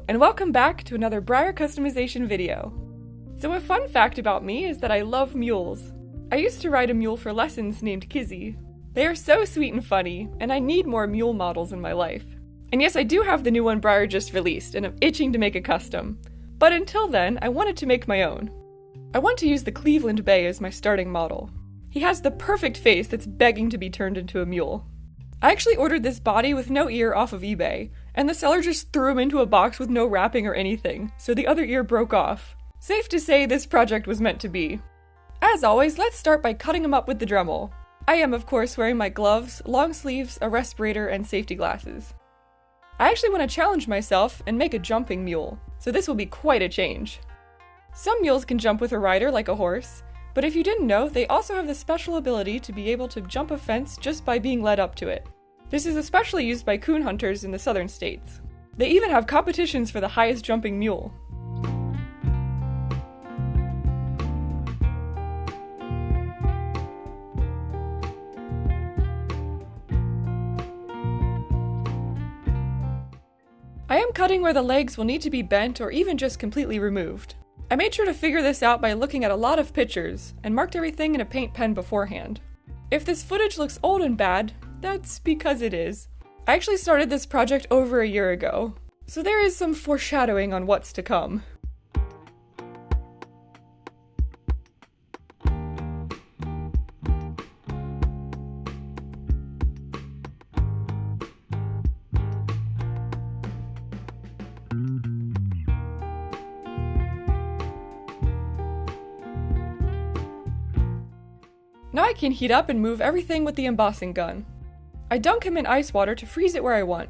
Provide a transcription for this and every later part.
and welcome back to another Breyer customization video. So a fun fact about me is that I love mules. I used to ride a mule for lessons named Kizzy. They are so sweet and funny, and I need more mule models in my life. And yes, I do have the new one Breyer just released, and I'm itching to make a custom. But until then, I wanted to make my own. I want to use the Cleveland Bay as my starting model. He has the perfect face that's begging to be turned into a mule. I actually ordered this body with no ear off of eBay, and the seller just threw him into a box with no wrapping or anything, so the other ear broke off. Safe to say this project was meant to be. As always, let's start by cutting him up with the Dremel. I am, of course, wearing my gloves, long sleeves, a respirator, and safety glasses. I actually want to challenge myself and make a jumping mule, so this will be quite a change. Some mules can jump with a rider like a horse, but if you didn't know, they also have the special ability to be able to jump a fence just by being led up to it. This is especially used by coon hunters in the southern states. They even have competitions for the highest jumping mule. I am cutting where the legs will need to be bent or even just completely removed. I made sure to figure this out by looking at a lot of pictures, and marked everything in a paint pen beforehand. If this footage looks old and bad, that's because it is. I actually started this project over a year ago, so there is some foreshadowing on what's to come. Now I can heat up and move everything with the embossing gun. I dunk him in ice water to freeze it where I want.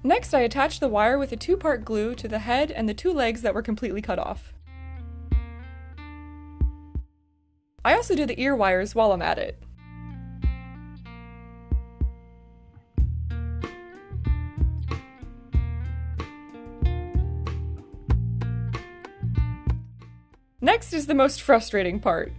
Next, I attach the wire with a 2-part glue to the head and the 2 legs that were completely cut off. I also do the ear wires while I'm at it. Next is the most frustrating part.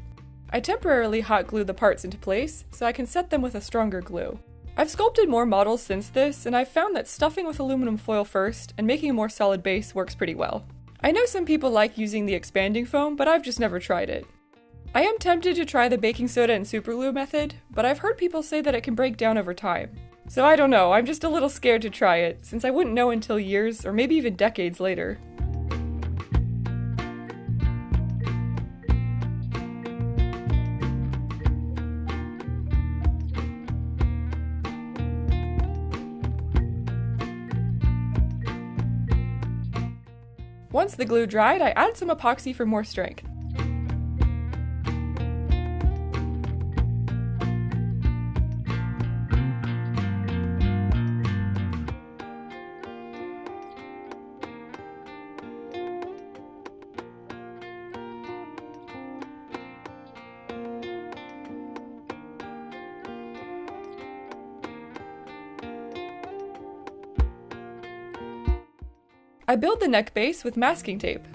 I temporarily hot glue the parts into place so I can set them with a stronger glue. I've sculpted more models since this, and I've found that stuffing with aluminum foil first and making a more solid base works pretty well. I know some people like using the expanding foam, but I've just never tried it. I am tempted to try the baking soda and super glue method, but I've heard people say that it can break down over time. So I don't know, I'm just a little scared to try it, since I wouldn't know until years or maybe even decades later. Once the glue dried, I added some epoxy for more strength. I build the neck base with masking tape.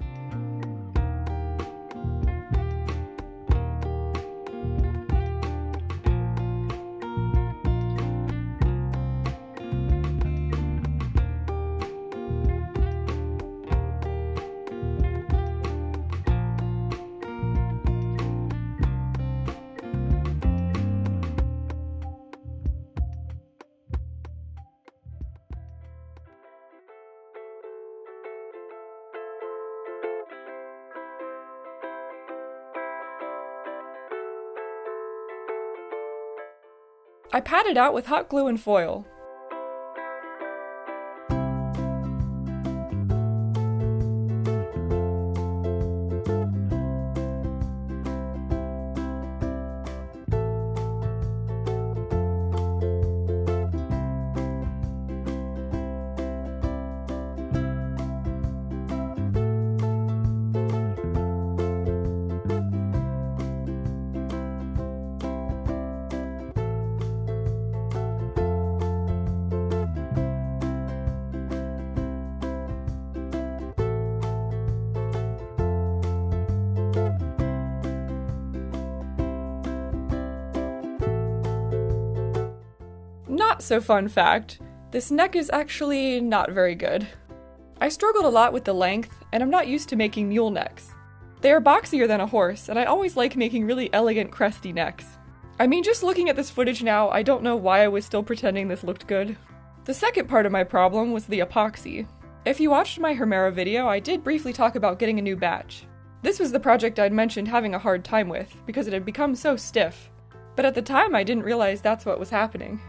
I pat it out with hot glue and foil. not so fun fact, this neck is actually not very good. I struggled a lot with the length, and I'm not used to making mule necks. They are boxier than a horse, and I always like making really elegant cresty necks. I mean, just looking at this footage now, I don't know why I was still pretending this looked good. The second part of my problem was the epoxy. If you watched my Hermera video, I did briefly talk about getting a new batch. This was the project I'd mentioned having a hard time with, because it had become so stiff. But at the time, I didn't realize that's what was happening.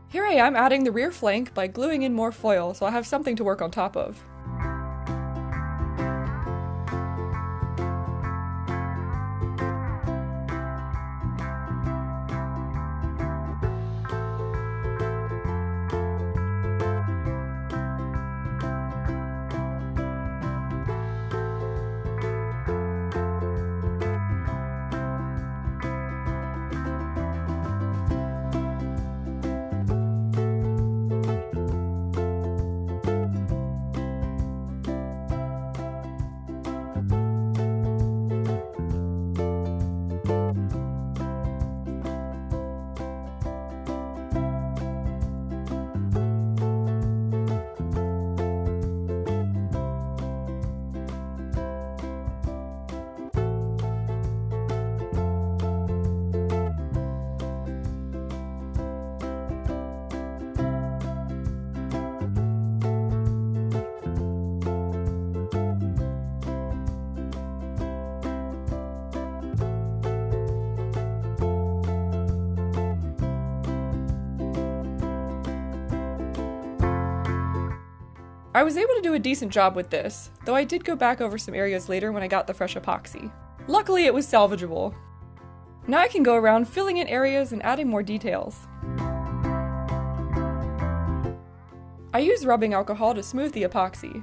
Here I am adding the rear flank by gluing in more foil so I have something to work on top of. I was able to do a decent job with this, though I did go back over some areas later when I got the fresh epoxy. Luckily it was salvageable. Now I can go around filling in areas and adding more details. I use rubbing alcohol to smooth the epoxy.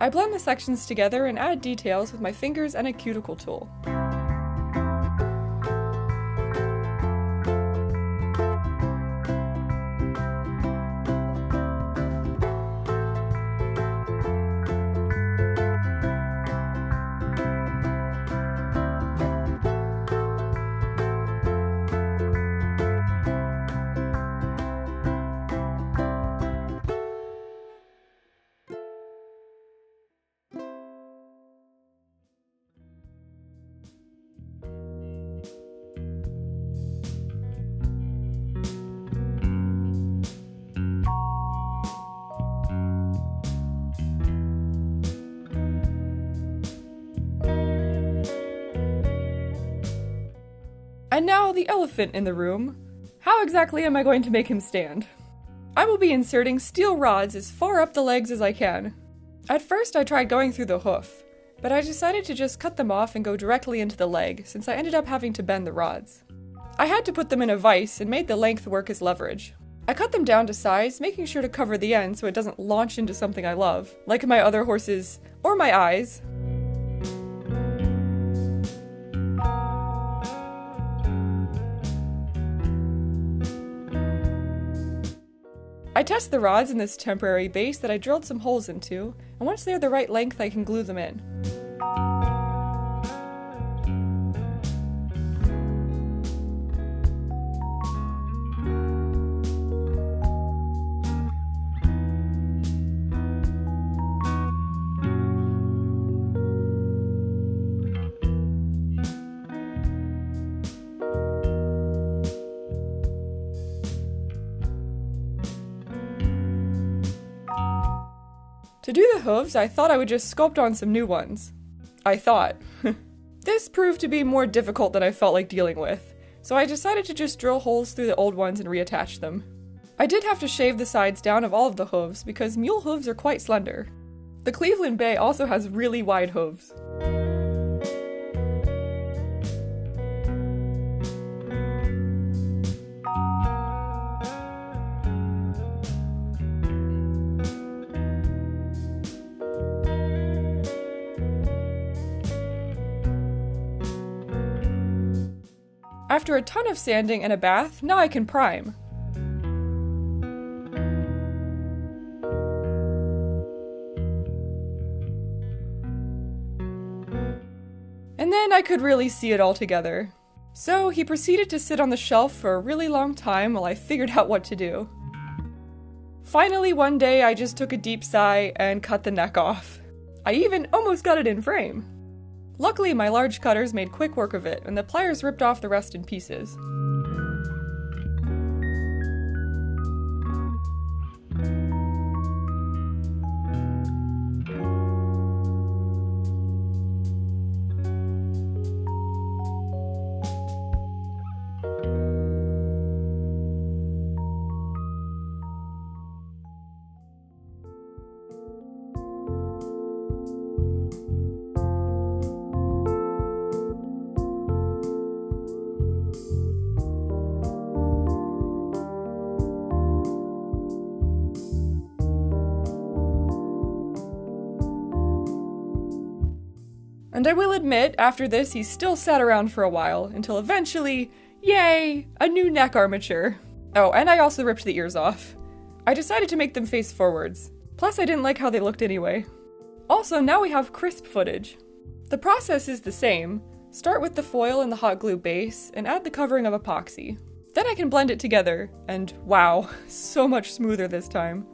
I blend the sections together and add details with my fingers and a cuticle tool. And now the elephant in the room. How exactly am I going to make him stand? I will be inserting steel rods as far up the legs as I can. At first I tried going through the hoof, but I decided to just cut them off and go directly into the leg, since I ended up having to bend the rods. I had to put them in a vise and made the length work as leverage. I cut them down to size, making sure to cover the end so it doesn't launch into something I love, like my other horses, or my eyes. I test the rods in this temporary base that I drilled some holes into, and once they're the right length I can glue them in. To do the hooves, I thought I would just sculpt on some new ones. I thought. This proved to be more difficult than I felt like dealing with, so I decided to just drill holes through the old ones and reattach them. I did have to shave the sides down of all of the hooves because mule hooves are quite slender. The Cleveland Bay also has really wide hooves. After a ton of sanding and a bath, now I can prime. And then I could really see it all together. So he proceeded to sit on the shelf for a really long time while I figured out what to do. Finally, one day I just took a deep sigh and cut the neck off. I even almost got it in frame. Luckily, my large cutters made quick work of it, and the pliers ripped off the rest in pieces. And I will admit, after this, he still sat around for a while, until eventually, yay, a new neck armature. Oh, and I also ripped the ears off. I decided to make them face forwards. Plus, I didn't like how they looked anyway. Also, now we have crisp footage. The process is the same. Start with the foil and the hot glue base, and add the covering of epoxy. Then I can blend it together, and wow, so much smoother this time.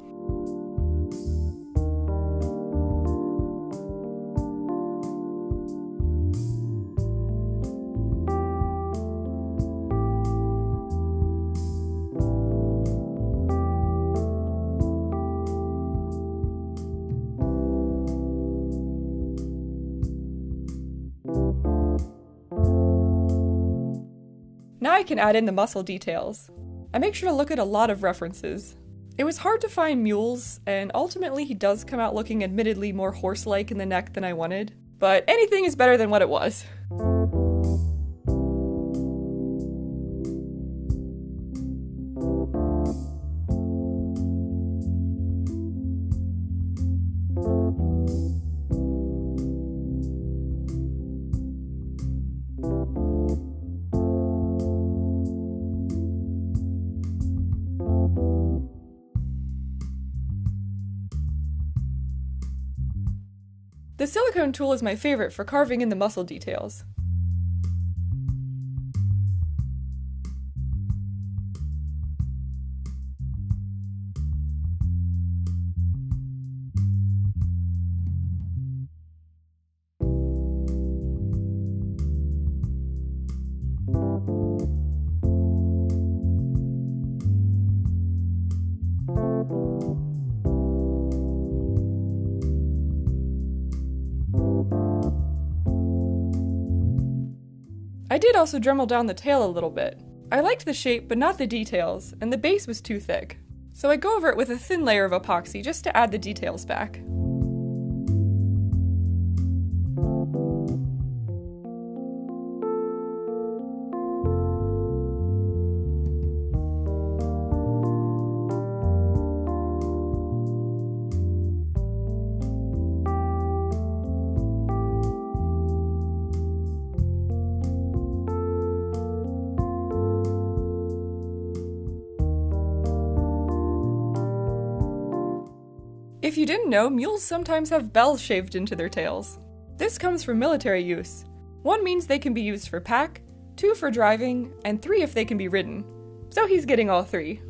Now I can add in the muscle details. I make sure to look at a lot of references. It was hard to find mules, and ultimately he does come out looking admittedly more horse-like in the neck than I wanted, but anything is better than what it was. The silicone tool is my favorite for carving in the muscle details. I did also Dremel down the tail a little bit. I liked the shape, but not the details, and the base was too thick. So I go over it with a thin layer of epoxy just to add the details back. If you didn't know, mules sometimes have bells shaved into their tails. This comes from military use. 1 means they can be used for pack, 2 for driving, and 3 if they can be ridden. So he's getting all 3.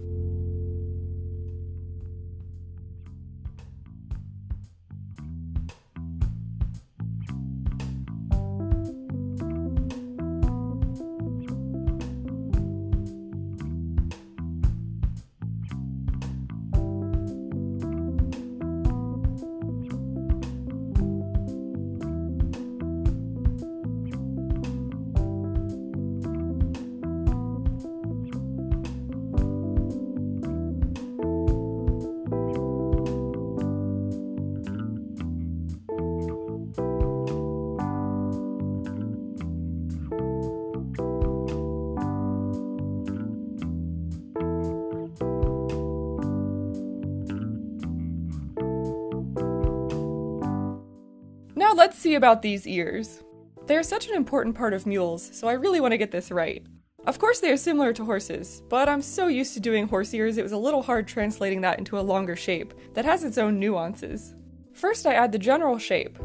Now let's see about these ears. They are such an important part of mules, so I really want to get this right. Of course they are similar to horses, but I'm so used to doing horse ears it was a little hard translating that into a longer shape that has its own nuances. First I add the general shape.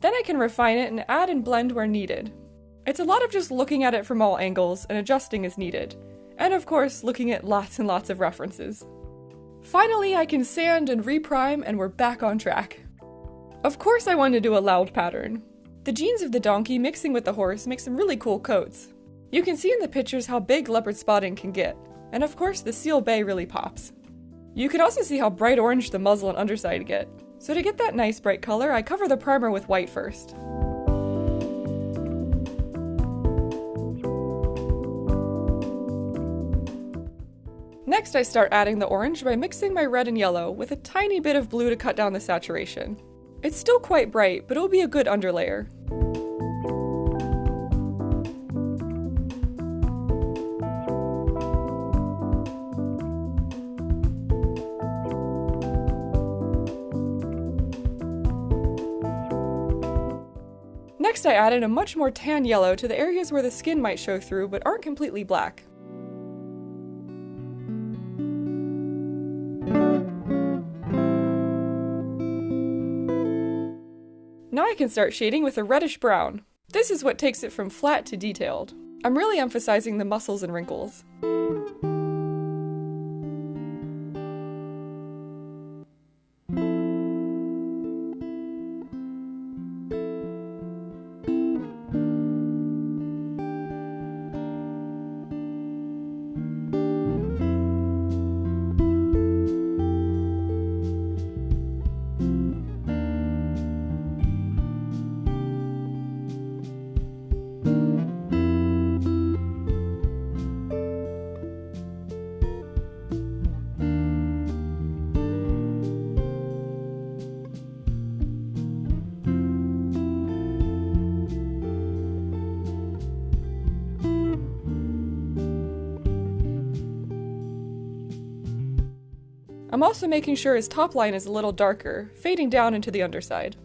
Then I can refine it and add and blend where needed. It's a lot of just looking at it from all angles and adjusting as needed, and of course looking at lots and lots of references. Finally, I can sand and reprime and we're back on track. Of course I wanted to do a loud pattern. The genes of the donkey mixing with the horse make some really cool coats. You can see in the pictures how big leopard spotting can get, and of course the seal bay really pops. You can also see how bright orange the muzzle and underside get. So to get that nice bright color, I cover the primer with white first. Next I start adding the orange by mixing my red and yellow with a tiny bit of blue to cut down the saturation. It's still quite bright, but it'll be a good underlayer. Next I added a much more tan yellow to the areas where the skin might show through but aren't completely black. Now I can start shading with a reddish brown. This is what takes it from flat to detailed. I'm really emphasizing the muscles and wrinkles. I'm also making sure his top line is a little darker, fading down into the underside.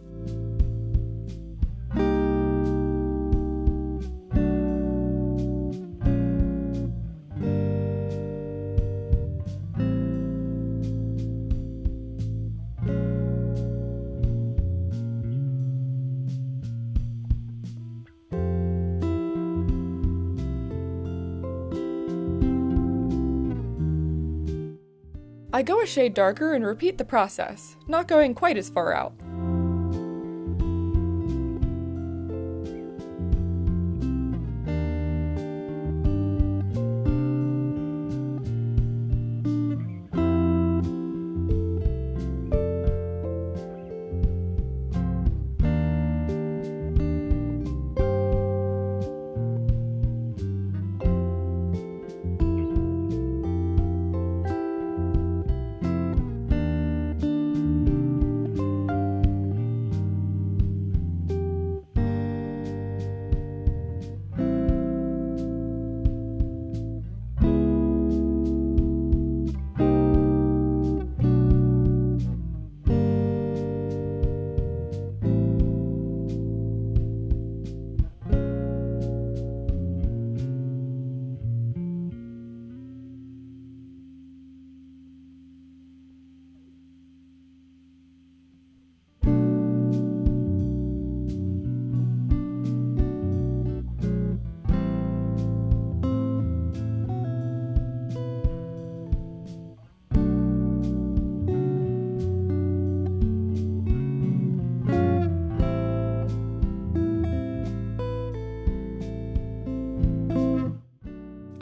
I go a shade darker and repeat the process, not going quite as far out.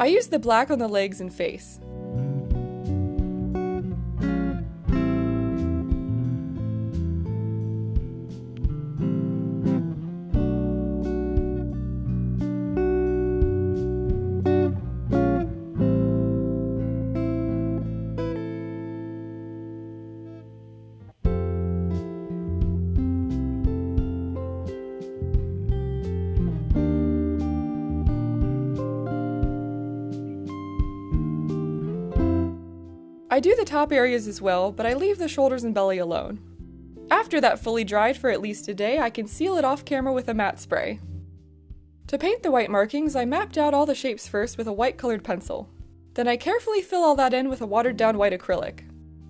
I use the black on the legs and face. I do the top areas as well, but I leave the shoulders and belly alone. After that fully dried for at least a day, I can seal it off camera with a matte spray. To paint the white markings, I mapped out all the shapes first with a white colored pencil. Then I carefully fill all that in with a watered down white acrylic.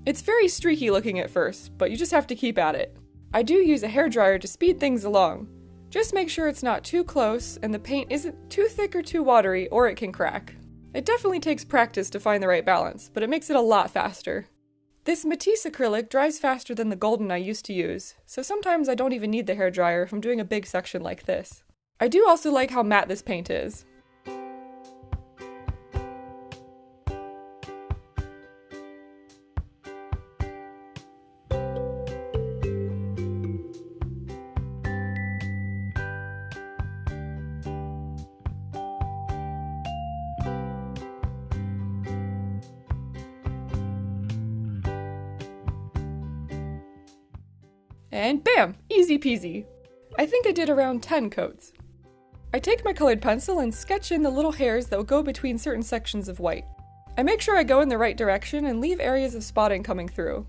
It's very streaky looking at first, but you just have to keep at it. I do use a hairdryer to speed things along. Just make sure it's not too close and the paint isn't too thick or too watery, or it can crack. It definitely takes practice to find the right balance, but it makes it a lot faster. This Matisse acrylic dries faster than the golden I used to use, so sometimes I don't even need the hairdryer if I'm doing a big section like this. I do also like how matte this paint is. And bam! Easy peasy! I think I did around 10 coats. I take my colored pencil and sketch in the little hairs that will go between certain sections of white. I make sure I go in the right direction and leave areas of spotting coming through.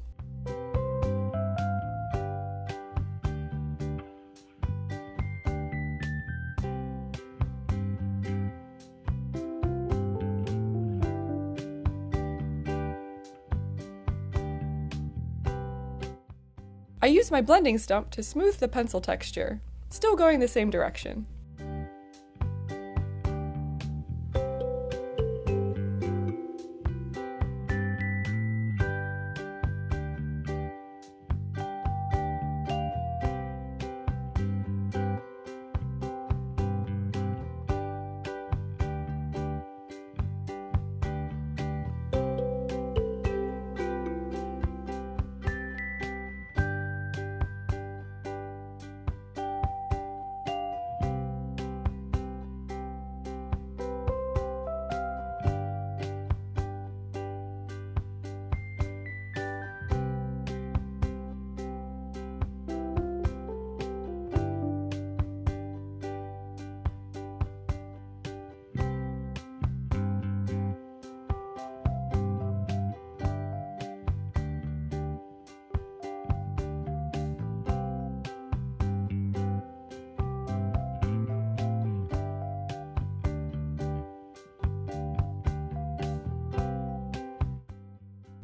I use my blending stump to smooth the pencil texture, still going the same direction.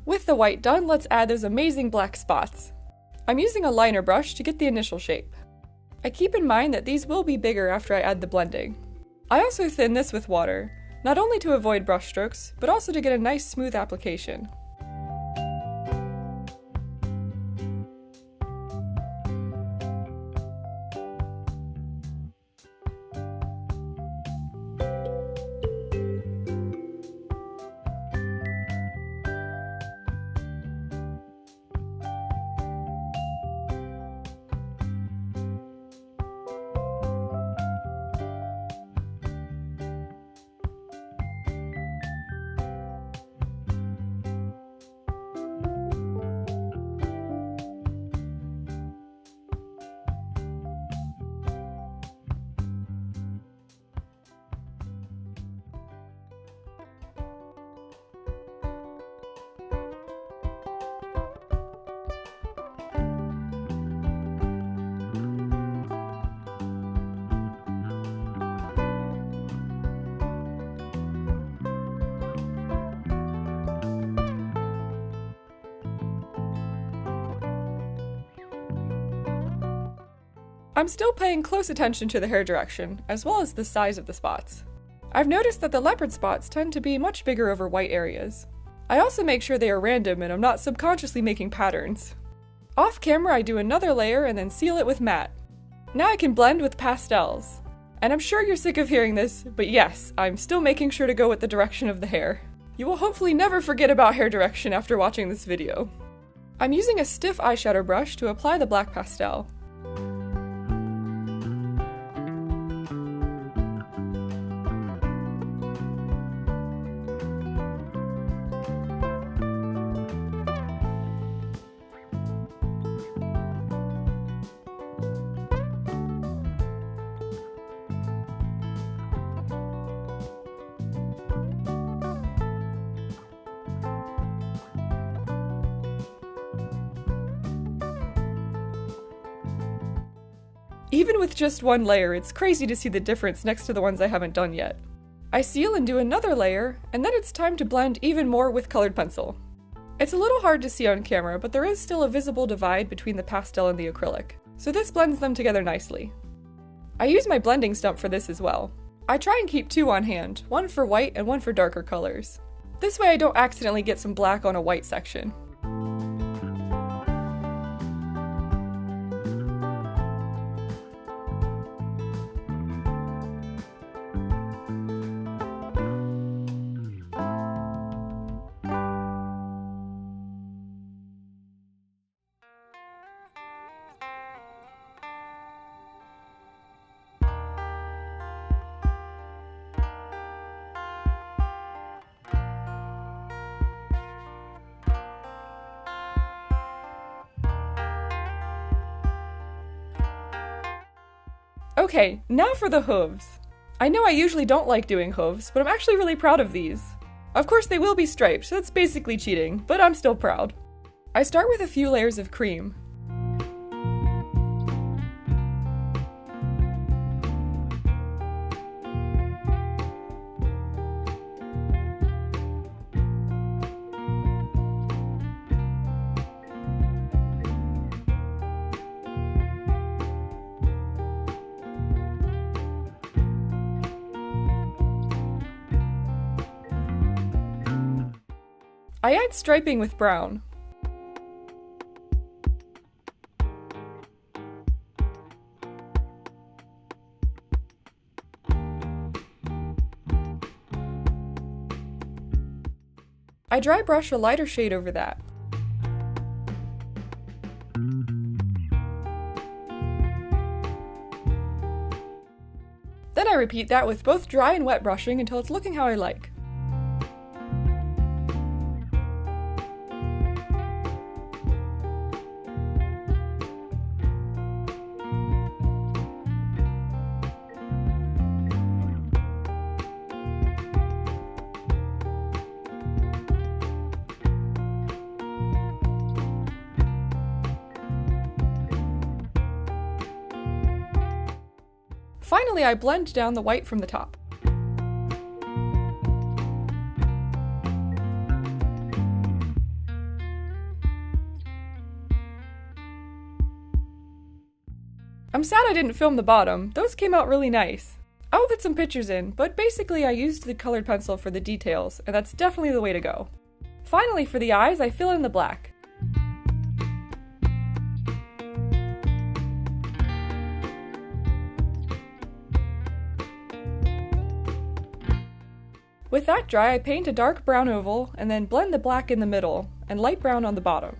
With the white done, let's add those amazing black spots. I'm using a liner brush to get the initial shape. I keep in mind that these will be bigger after I add the blending. I also thin this with water, not only to avoid brush strokes, but also to get a nice smooth application. I'm still paying close attention to the hair direction, as well as the size of the spots. I've noticed that the leopard spots tend to be much bigger over white areas. I also make sure they are random and I'm not subconsciously making patterns. Off camera I do another layer and then seal it with matte. Now I can blend with pastels. And I'm sure you're sick of hearing this, but yes, I'm still making sure to go with the direction of the hair. You will hopefully never forget about hair direction after watching this video. I'm using a stiff eyeshadow brush to apply the black pastel. Even with just one layer, it's crazy to see the difference next to the ones I haven't done yet. I seal and do another layer, and then it's time to blend even more with colored pencil. It's a little hard to see on camera, but there is still a visible divide between the pastel and the acrylic, so this blends them together nicely. I use my blending stump for this as well. I try and keep two on hand, one for white and one for darker colors. This way I don't accidentally get some black on a white section. Okay, now for the hooves. I know I usually don't like doing hooves, but I'm actually really proud of these. Of course they will be striped, so that's basically cheating, but I'm still proud. I start with a few layers of cream. I add striping with brown. I dry brush a lighter shade over that. Then I repeat that with both dry and wet brushing until it's looking how I like. Finally, I blend down the white from the top. I'm sad I didn't film the bottom. Those came out really nice. I will put some pictures in, but basically I used the colored pencil for the details, and that's definitely the way to go. Finally, for the eyes, I fill in the black. With that dry, I paint a dark brown oval, and then blend the black in the middle, and light brown on the bottom.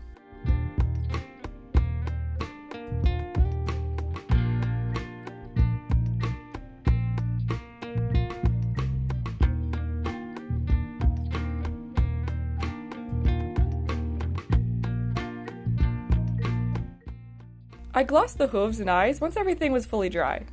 I glossed the hooves and eyes once everything was fully dry.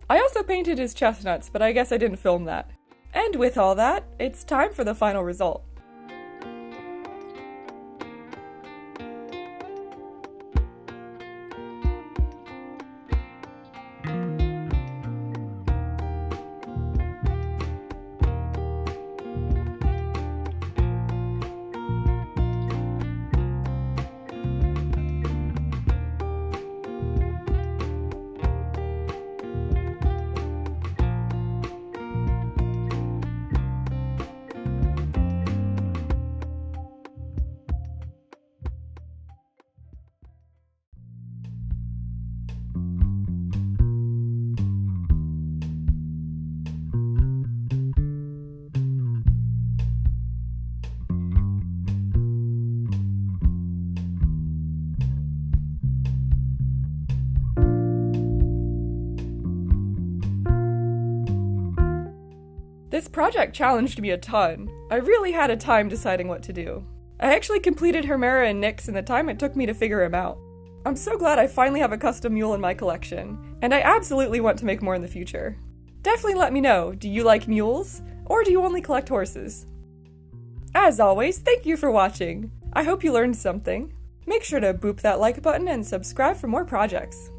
I also painted his chestnuts, but I guess I didn't film that. And with all that, it's time for the final result. This project challenged me a ton. I really had a time deciding what to do. I actually completed Hermera and Nyx in the time it took me to figure him out. I'm so glad I finally have a custom mule in my collection, and I absolutely want to make more in the future. Definitely let me know, do you like mules, or do you only collect horses? As always, thank you for watching. I hope you learned something. Make sure to boop that like button and subscribe for more projects.